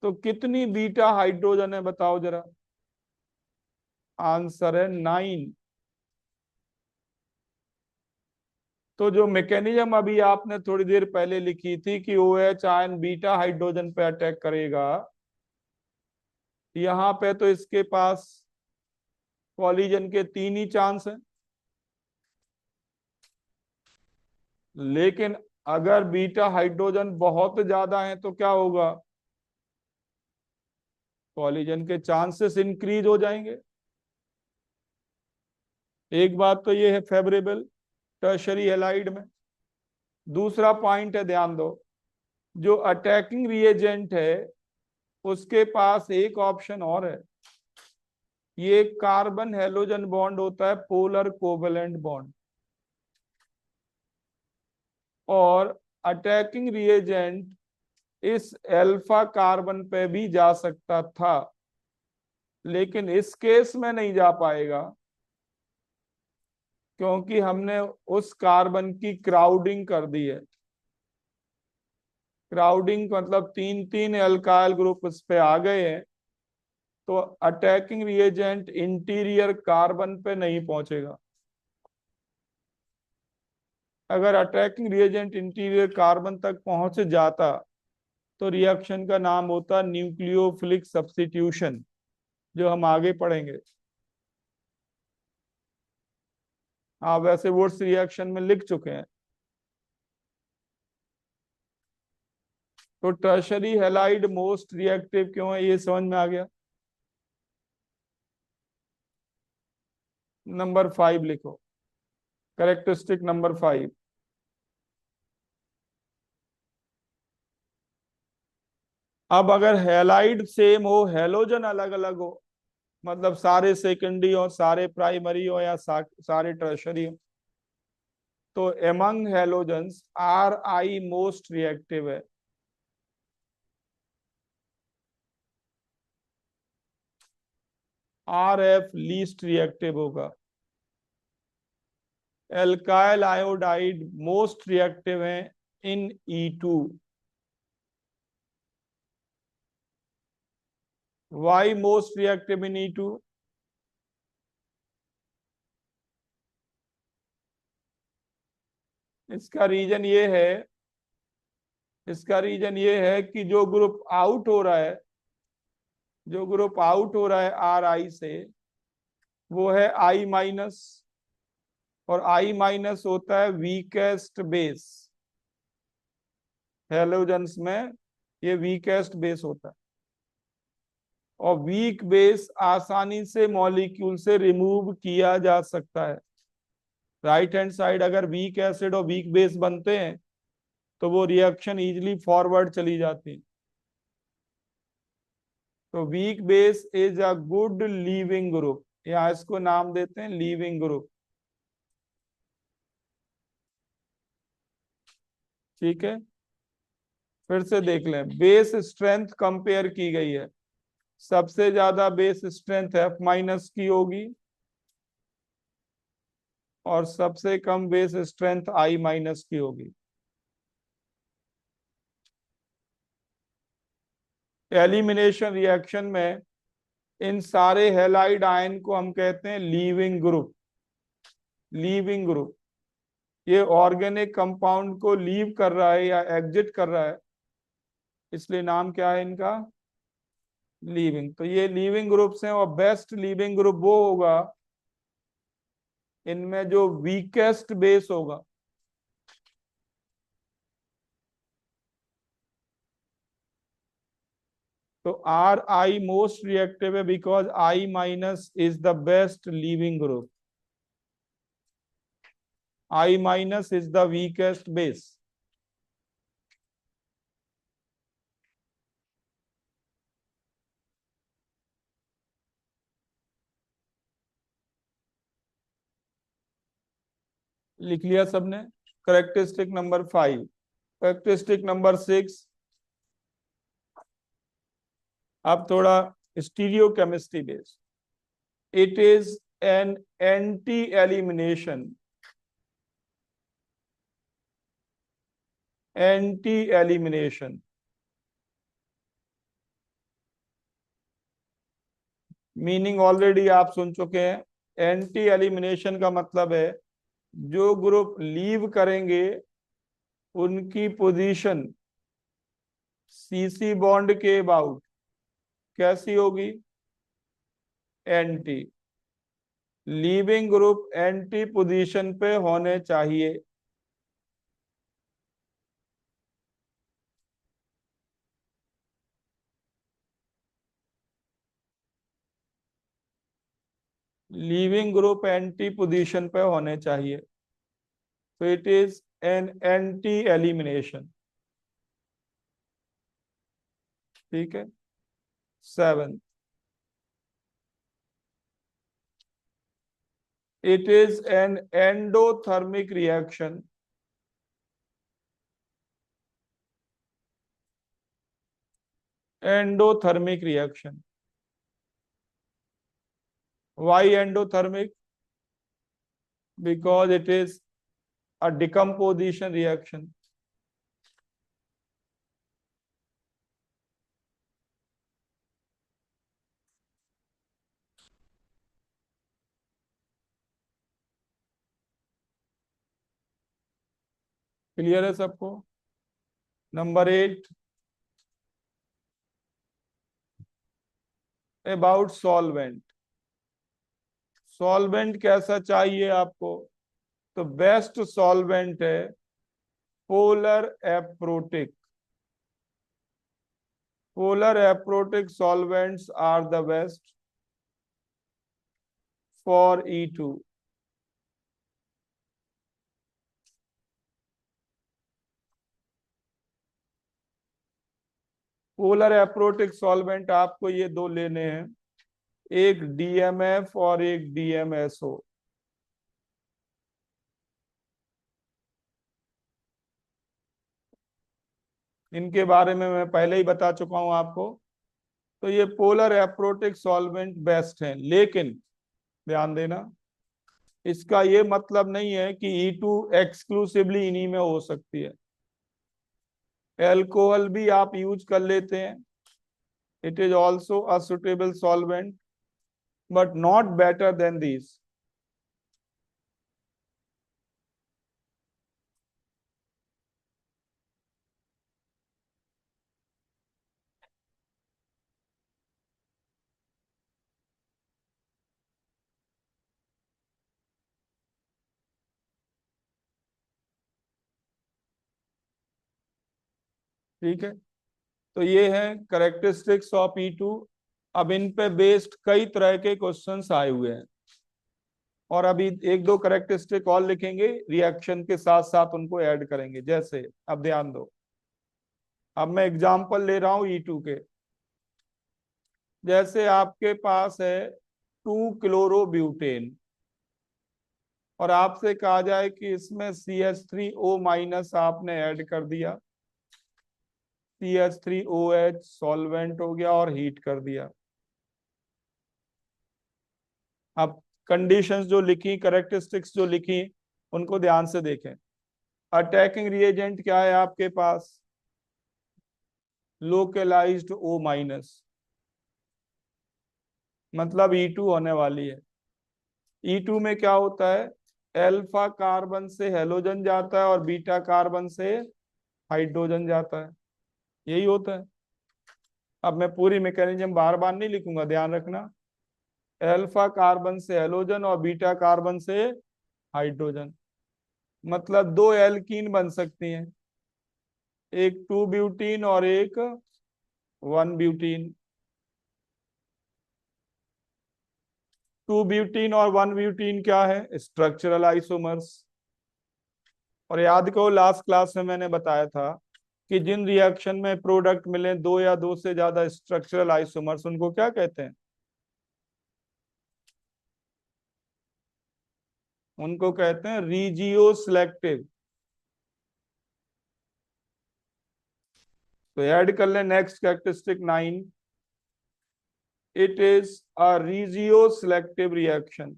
तो कितनी बीटा हाइड्रोजन है बताओ जरा? आंसर है 9। तो जो मैकेनिज्म अभी आपने थोड़ी देर पहले लिखी थी कि OH आयन बीटा हाइड्रोजन पे अटैक करेगा, यहाँ पे तो इसके पास कॉलिजन के 3 ही चांस हैं। लेकिन अगर बीटा हाइड्रोजन बहुत ज्यादा है तो क्या होगा? कॉलिजन के चांसेस इंक्रीज हो जाएंगे। एक बात तो ये है फेवरेबल टर्शरी हैलाइड में। दूसरा पॉइंट है, ध्यान दो, जो अटैकिंग रिएजेंट है उसके पास एक ऑप्शन और है, ये कार्बन हेलोजन बॉन्ड होता है, पोलर कोवेलेंट बॉन्ड। और अटैकिंग रिएजेंट इस अल्फा कार्बन पे भी जा सकता था, लेकिन इस केस में नहीं जा पाएगा, क्योंकि हमने उस कार्बन की क्राउडिंग कर दी है। क्राउडिंग मतलब 3-3 एल्काइल ग्रुप उस पे आ गए हैं, तो अटैकिंग रिएजेंट इंटीरियर कार्बन पे नहीं पहुंचेगा। अगर अटैकिंग रिएजेंट इंटीरियर कार्बन तक पहुंच जाता तो रिएक्शन का नाम होता न्यूक्लियोफिलिक सब्स्टिट्यूशन, जो हम आगे पढ़ेंगे। आप वैसे वुड्स रिएक्शन में लिख चुके हैं। तो टर्शरी हैलाइड मोस्ट रिएक्टिव क्यों है, ये समझ में आ गया? नंबर 5 लिखो, कैरेक्टरिस्टिक नंबर 5। अब अगर हैलाइड सेम हो, हैलोजन अलग अलग हो, मतलब सारे सेकेंडरी हो, सारे प्राइमरी हो, या सारे टर्शरी हो, तो among halogens Ri most reactive है। Rf लीस्ट रिएक्टिव होगा। एल्काइल आयोडाइड मोस्ट रिएक्टिव है इन E2। Why most reactive in E2? इसका रीजन ये है, इसका रीजन ये है कि जो ग्रुप आउट हो रहा है, जो ग्रुप आउट हो रहा है Ri से, वो है I-, और I- होता है वीकेस्ट बेस। हैलोजेंस में ये वीकेस्ट बेस होता है, और वीक बेस आसानी से मॉलिक्यूल से रिमूव किया जा सकता है। राइट हैंड साइड अगर वीक एसिड और वीक बेस बनते हैं तो वो रिएक्शन इजीली फॉरवर्ड चली जाती है। तो weak base is a good leaving group, या इसको नाम देते हैं लीविंग ग्रुप। ठीक है, फिर से देख लें, बेस स्ट्रेंथ कंपेयर की गई है। सबसे ज्यादा बेस स्ट्रेंथ F- की होगी, और सबसे कम बेस स्ट्रेंथ I माइनस की होगी। एलिमिनेशन रिएक्शन में इन सारे हैलाइड आयन को हम कहते हैं लीविंग ग्रुप। लीविंग ग्रुप, ये ऑर्गेनिक कंपाउंड को लीव कर रहा है या एग्जिट कर रहा है, इसलिए नाम क्या है इनका, लीविंग। तो ये लीविंग ग्रुप्स हैं, और बेस्ट लीविंग ग्रुप वो होगा इनमें जो वीकेस्ट बेस होगा। तो आर आई मोस्ट रिएक्टिव है because I minus is the best leaving group. I minus is the weakest base. लिख लिया सबने। Characteristic number 5। करेक्टरिस्टिक नंबर 6, अब थोड़ा stereo chemistry based. It is an anti elimination. Anti elimination meaning already आप सुन चुके हैं। Anti elimination का मतलब है जो ग्रुप लीव करेंगे उनकी पोजीशन सीसी बॉन्ड के अबाउट कैसी होगी, anti. Leaving group anti position पे होने चाहिए। लीविंग ग्रुप एंटी पोजीशन पे होने चाहिए, तो it is an anti elimination. ठीक है। 7, it is an endothermic reaction. Endothermic reaction. Why endothermic? Because it is a decomposition reaction. Clear है सबको? Number 8, about solvent. सॉल्वेंट कैसा चाहिए आपको? तो बेस्ट सॉल्वेंट है polar aprotic. Polar aprotic solvents are the best for E2। Polar aprotic solvent आपको ये दो लेने हैं, एक DMF और एक DMSO। इनके बारे में मैं पहले ही बता चुका हूं आपको। तो ये पोलर एप्रोटिक सॉल्वेंट बेस्ट हैं, लेकिन ध्यान देना, इसका ये मतलब नहीं है कि E2 एक्सक्लूसिवली इन्हीं में हो सकती है। एल्कोहल भी आप यूज कर लेते हैं, it is also a suitable solvent but not better than this. ठीक है, तो ये है करेक्टरिस्टिक्स ऑफ E2। अब इन पे बेस्ड कई तरह के क्वेश्चंस आए हुए हैं, और अभी एक दो करेक्टरिस्टिक और लिखेंगे, रिएक्शन के साथ साथ उनको ऐड करेंगे। जैसे, अब ध्यान दो, अब मैं एग्जांपल ले रहा हूं E2 के। जैसे आपके पास है 2 क्लोरोब्यूटेन, और आपसे कहा जाए कि इसमें CH3O माइनस आपने ऐड कर दिया, CH3OH सॉल्वेंट हो गया और हीट कर दिया। अब कंडीशंस जो लिखी, कैरेक्टरिस्टिक्स जो लिखी, उनको ध्यान से देखें। अटैकिंग रिएजेंट क्या है आपके पास? लोकलाइज्ड O माइनस, मतलब E2 होने वाली है। E2 में क्या होता है? अल्फा कार्बन से हेलोजन जाता है और बीटा कार्बन से हाइड्रोजन जाता है, यही होता है। अब मैं पूरी मैकेनिज्म बार बार नहीं लिखूंगा, ध्यान रखना। अल्फा कार्बन से हेलोजन और बीटा कार्बन से हाइड्रोजन, मतलब दो एल्कीन बन सकती हैं, एक 2 ब्यूटीन और एक 1 ब्यूटीन। 2 ब्यूटीन और 1 ब्यूटीन क्या है? Structural isomers. और याद करो लास्ट क्लास में मैंने बताया था कि जिन रिएक्शन में प्रोडक्ट मिले दो या दो से ज्यादा स्ट्रक्चरल आइसोमर्स, उनको क्या कहते हैं? उनको कहते हैं रीजियो सिलेक्टिव। तो ऐड कर ले next characteristic 9, it is a regioselective reaction.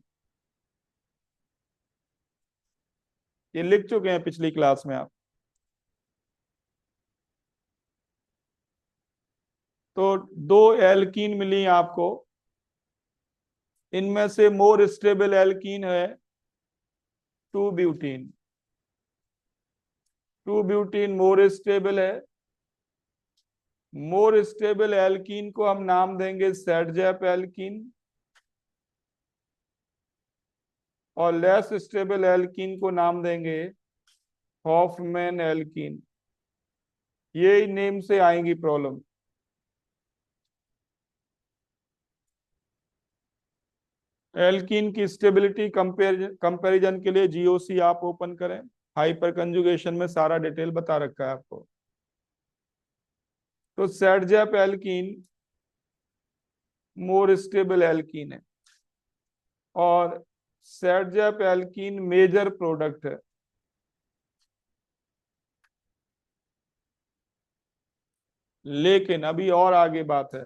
ये लिख चुके हैं पिछली क्लास में आप। तो दो एल्कीन मिली आपको, इनमें से मोर स्टेबल एल्कीन है 2 ब्यूटीन। 2 ब्यूटीन मोर स्टेबल है। मोर स्टेबल एल्कीन को हम नाम देंगे सेडजेप एल्कीन, और लेस स्टेबल एल्कीन को नाम देंगे हॉफमैन एल्कीन। ये नेम से आएंगी प्रॉब्लम। एल्कीन की स्टेबिलिटी कंपैरिजन के लिए जीओसी आप ओपन करें, हाइपर कंजुगेशन में सारा डिटेल बता रखा है आपको। तो सेडजेप एल्कीन मोर स्टेबल एल्कीन है, और सेडजेप एल्कीन मेजर प्रोडक्ट है। लेकिन अभी और आगे बात है।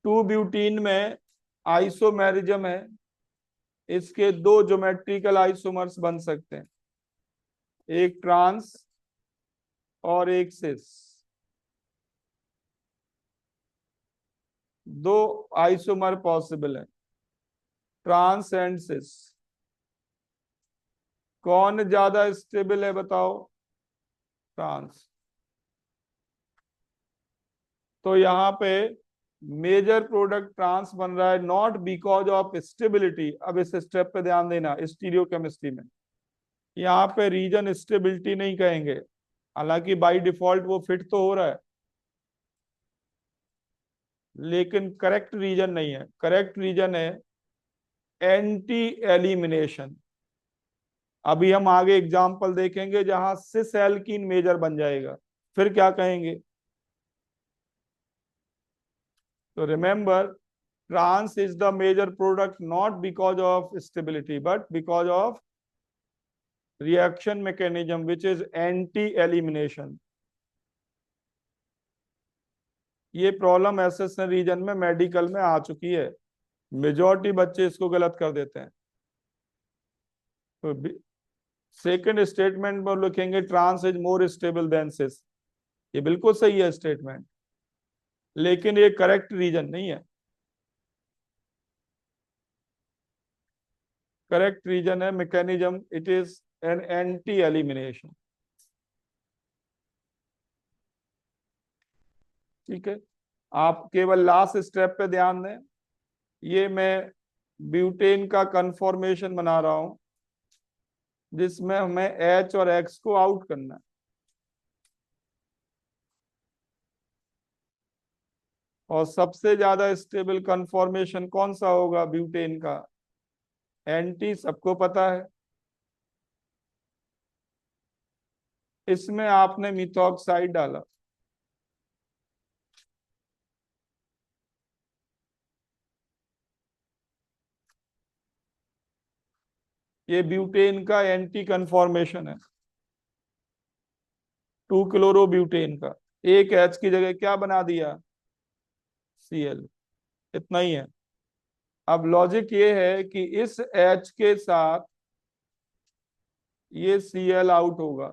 2 ब्यूटीन में आइसोमेरिज्म है, इसके दो ज्योमेट्रिकल आइसोमर्स बन सकते हैं, एक ट्रांस और एक सिस। दो आइसोमर पॉसिबल है, ट्रांस एंड सिस। कौन ज्यादा स्टेबल है बताओ? ट्रांस। तो यहाँ पे मेजर प्रोडक्ट ट्रांस बन रहा है, नॉट बिकॉज ऑफ स्टेबिलिटी। अब इस स्टेप पे ध्यान देना, स्टीरियोकेमिस्ट्री में यहाँ पे रीजन स्टेबिलिटी नहीं कहेंगे, हालांकि बाय डिफॉल्ट वो फिट तो हो रहा है, लेकिन करेक्ट रीजन नहीं है। करेक्ट रीजन है एंटी एलिमिनेशन। अभी हम आगे एग्जांपल देखेंगे जहां सिस एल्कीन मेजर बन जाएगा, फिर क्या कहेंगे? तो remember, trans is the major product not because of stability but because of reaction mechanism which is anti elimination। ये प्रॉब्लम एसेशन रीजन में मेडिकल में आ चुकी है, मेजॉरिटी बच्चे इसको गलत कर देते हैं। तो सेकंड स्टेटमेंट में लिखेंगे trans is more stable than cis, ये बिल्कुल सही है स्टेटमेंट, लेकिन ये करेक्ट रीजन नहीं है। करेक्ट रीजन है mechanism, it is an anti elimination. ठीक है, आप केवल लास्ट स्टेप पे ध्यान दें। ये मैं ब्यूटेन का कन्फॉर्मेशन बना रहा हूं, जिसमें हमें H और X को आउट करना है। और सबसे ज्यादा स्टेबल कन्फॉर्मेशन कौन सा होगा ब्यूटेन का? एंटी, सबको पता है। इसमें आपने मिथॉक्साइड डाला, ये ब्यूटेन का एंटी कन्फॉर्मेशन है, 2 क्लोरो ब्यूटेन का। एक H की जगह क्या बना दिया? Cl, इतना ही है। अब लॉजिक ये है कि इस H के साथ ये Cl आउट होगा,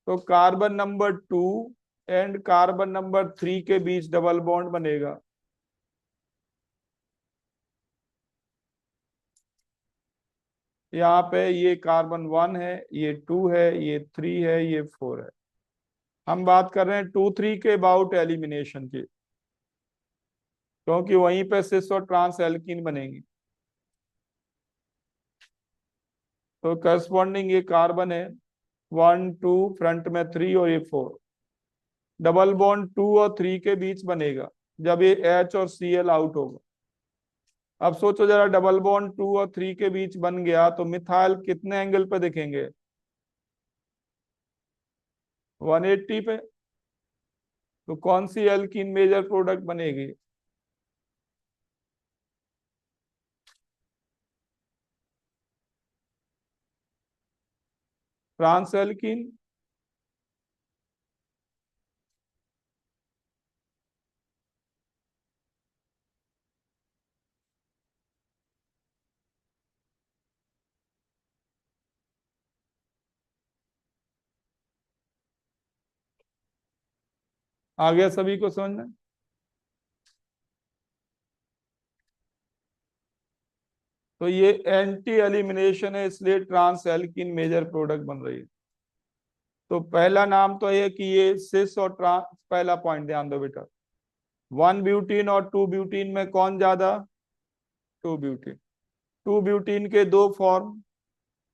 तो carbon number 2 and carbon number 3 के बीच डबल बॉन्ड बनेगा। यहाँ पे ये कार्बन 1 है, ये 2 है, ये 3 है, ये 4 है। हम बात कर रहे हैं 2 3 के अबाउट एलिमिनेशन की, क्योंकि वहीं पे सिस और ट्रांस एल्कीन बनेंगी। तो करस्पॉन्डिंग ये कार्बन है 1 2, फ्रंट में 3 और ये 4, डबल बॉन्ड 2 और 3 के बीच बनेगा जब ये H और Cl आउट होगा। अब सोचो जरा, डबल बॉन्ड 2 और 3 के बीच बन गया तो मिथाइल कितने एंगल पे दिखेंगे? 180 पे। तो कौन सी एल्कीन मेजर प्रोडक्ट बनेगी? Trans alkene. आ गया सभी को समझ में? तो ये एंटी एलिमिनेशन है, इसलिए ट्रांस एल्कीन मेजर प्रोडक्ट बन रही है। तो पहला नाम तो ये कि ये सिस और ट्रांस, पहला पॉइंट ध्यान दो बेटा, 1 ब्यूटीन और 2 ब्यूटीन में कौन ज्यादा? 2 ब्यूटीन। 2 ब्यूटीन के दो फॉर्म,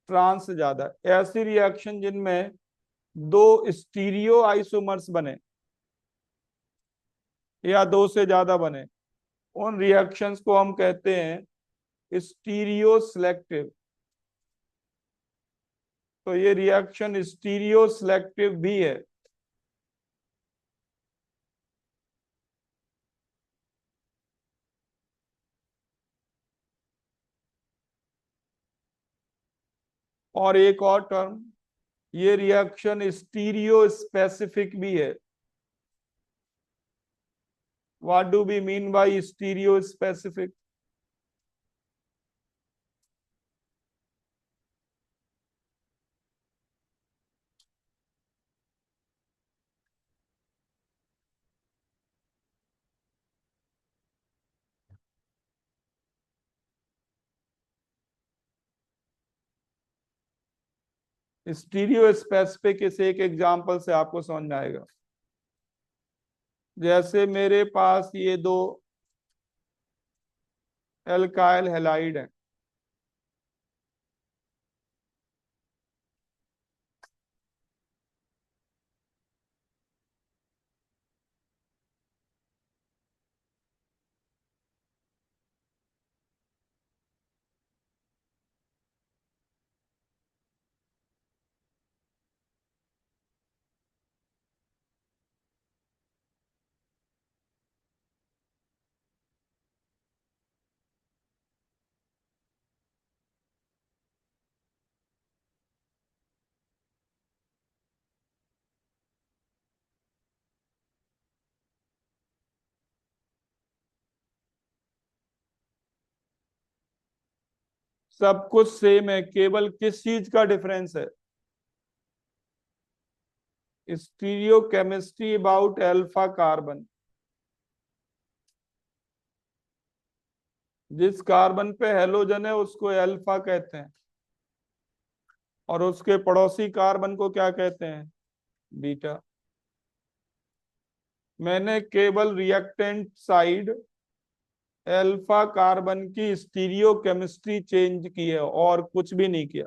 ट्रांस ज्यादा। ऐसी रिएक्शन जिनमें दो स्टीरियो आइसोमर्स बने या दो से ज्यादा बने, उन रिएक्शंस को हम कहते हैं स्टीरियो सिलेक्टिव। तो ये रिएक्शन स्टीरियो सिलेक्टिव भी है। और एक और टर्म, ये रिएक्शन स्टीरियो स्पेसिफिक भी है। What do we mean by stereo specific? Stereo specific इस एक एग्जांपल से आपको समझ में आएगा। जैसे मेरे पास ये दो एल्काइल हैलाइड है, सब कुछ सेम है, केवल किस चीज का डिफरेंस है? Stereo chemistry about alpha carbon. जिस कार्बन पे हेलोजन है उसको अल्फा कहते हैं, और उसके पड़ोसी कार्बन को क्या कहते हैं? बीटा। मैंने केवल रिएक्टेंट साइड अल्फा कार्बन की स्टीरियो केमिस्ट्री चेंज की है और कुछ भी नहीं किया।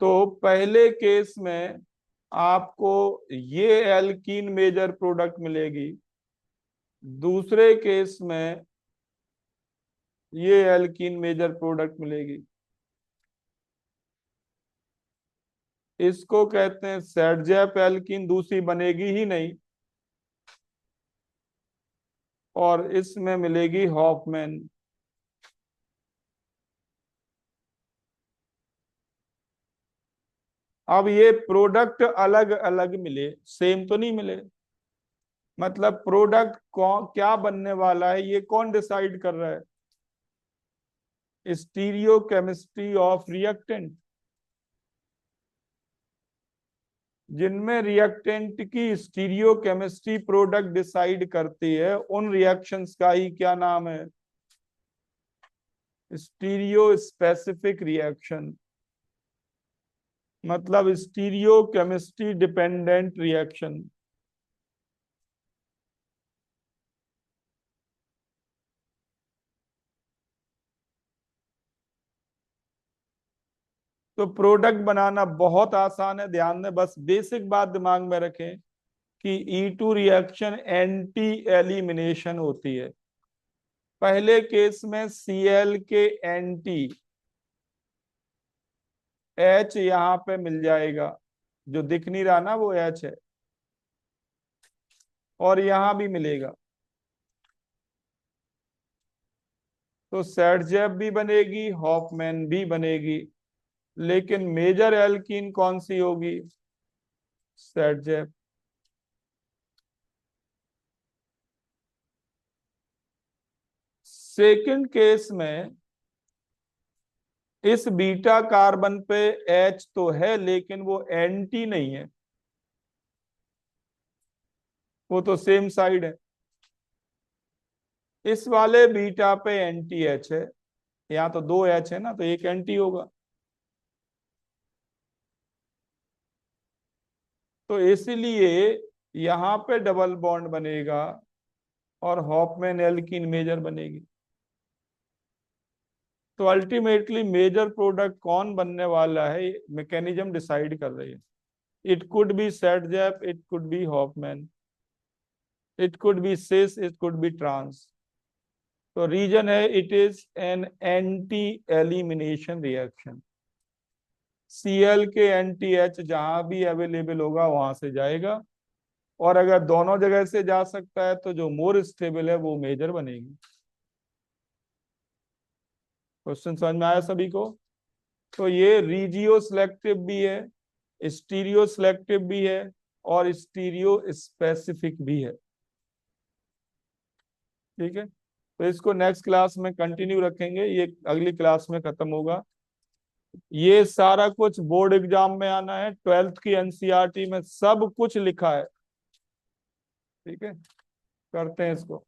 तो पहले केस में आपको ये एल्कीन मेजर प्रोडक्ट मिलेगी, दूसरे केस में ये एल्कीन मेजर प्रोडक्ट मिलेगी। इसको कहते हैं सेडजेप एल्कीन, दूसरी बनेगी ही नहीं, और इसमें मिलेगी हॉफमैन। अब ये प्रोडक्ट अलग अलग मिले, सेम तो नहीं मिले। मतलब प्रोडक्ट कौन क्या बनने वाला है ये कौन डिसाइड कर रहा है? Stereo chemistry of reactant. जिनमें रिएक्टेंट की स्टीरियो केमिस्ट्री प्रोडक्ट डिसाइड करती है उन रिएक्शंस का ही क्या नाम है? Stereo specific reaction. मतलब स्टीरियो केमिस्ट्री डिपेंडेंट रिएक्शन। तो प्रोडक्ट बनाना बहुत आसान है, ध्यान दें, बस बेसिक बात दिमाग में रखें कि E2 रिएक्शन एंटी एलिमिनेशन होती है। पहले केस में Cl के एंटी H यहां पे मिल जाएगा, जो दिख नहीं रहा ना वो H है, और यहां भी मिलेगा। तो सेटजेब भी बनेगी, हॉफमैन भी बनेगी, लेकिन मेजर एल्कीन कौन सी होगी? सेटजेब। सेकंड केस में इस बीटा कार्बन पे H तो है लेकिन वो एंटी नहीं है, वो तो सेम साइड है। इस वाले बीटा पे एंटी H है, यहाँ तो दो H है ना, तो एक एंटी होगा। तो इसलिए यहाँ पे डबल बॉन्ड बनेगा और हॉफमैन एल्कीन मेजर बनेगी। तो अल्टीमेटली मेजर प्रोडक्ट कौन बनने वाला है, मैकेनिज्म डिसाइड कर रही है। It could be Saytzeff, it could be Hofmann, it could be cis, it could be trans. तो रीजन है it is an anti elimination reaction. Cl के एंटी H जहां भी अवेलेबल होगा वहां से जाएगा, और अगर दोनों जगह से जा सकता है तो जो मोर स्टेबल है वो मेजर बनेगी। क्वेश्चन समझ में आया सभी को? तो ये रीजियो सिलेक्टिव भी है, स्टीरियो सिलेक्टिव भी है, और स्टीरियो स्पेसिफिक भी है। ठीक है, तो इसको नेक्स्ट क्लास में कंटिन्यू रखेंगे, ये अगली क्लास में खत्म होगा। ये सारा कुछ बोर्ड एग्जाम में आना है, 12th की एनसीईआरटी में सब कुछ लिखा है। ठीक है, करते हैं इसको।